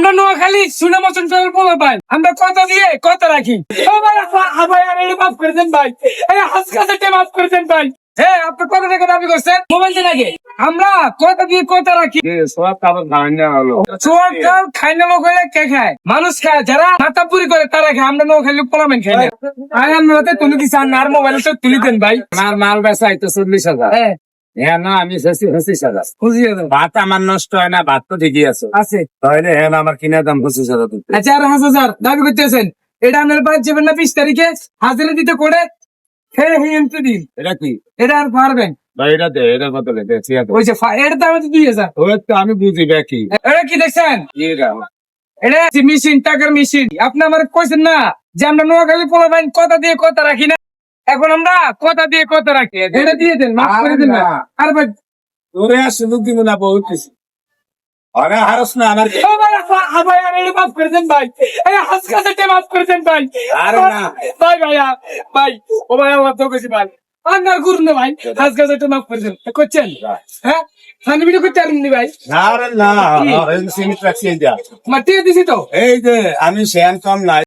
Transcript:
আমরা নোয়াখালী সুনাম অঞ্চলের পোলা ভাই, আমরা কথা দিয়ে কথা রাখি। ও ভাই, ভাই আর এটা মাফ করে দেন ভাই, এই হাসকাতে মাফ করে দেন ভাই। হ্যাঁ, আপনি কত টাকা দাবি করছেন মোবাইল দিন আগে? আমরা কথা দিয়ে কথা রাখি। সব কাপড় ধারণা হলো চোর কাল খাই না লোক হলে কে খায়? মানুষ খায়, যারা মাথা পুরি করে তারা খায়। আমরা নোয়াখালী পোলামেন খাই না। আয় আমরা হাতে তুমি কি চান না? আর মোবাইল তো তুলি দেন ভাই। আমার মাল বেচা হয়তো 40,000। হ্যাঁ, হ্যাঁ না, আমি 25,000। খুঁজিয়ে দেন। ভাত আমার নষ্ট হয় না, ভাত তো ঠিকই আছে। আছে। তাহলে হ্যাঁ না, আমার কিনা দাম 25,000 দিতে। আচ্ছা, আর 5,000 দাবি করতেছেন? এটা আপনার পাঁচ যাবেন না 20 তারিখে হাজিরা দিতে করে? হ্যাঁ হ্যাঁ, এমনি দিন। এটা কি এটা আর পারবেন? ভাই? এটা দে, এটা বদলে দে, ঠিক আছে। ওই যে এটা তো আমাদের 2,000। ওই তো আমি বুঝি কি এটা কি দেখছেন? এটা মেশিন, টাকার মেশিন। আপনি আমার কইছেন না যে আমরা নোয়াখালী পোলাপাইন কথা দিয়ে কথা রাখি না? এখন আমরা কথা দিয়ে কথা রাখি। এটা দিয়ে দেন, মাফ করে দেন না। আর ভাই, তোরে আর সুযোগ দিব না, বহুত কিছু। আরে হারস না আমার। ও ভাই, ভাই আর এটা মাফ করে দেন ভাই, এই হাসকাতে মাফ করে দেন ভাই। আরে না। ভাই ভাইয়া, ভাই ও ভাই, আমার তো কইছি ভাই, আর করুন না ভাই, হাসকাতে মাফ করে দেন। করছেন? হ্যাঁ, সানি ভিডিও করতে পারেননি ভাই? না রে না, সিমিট রাখছি এই যা। মাটিয়ে দিছি তো। এই যে আমি শ্যান কম নাই।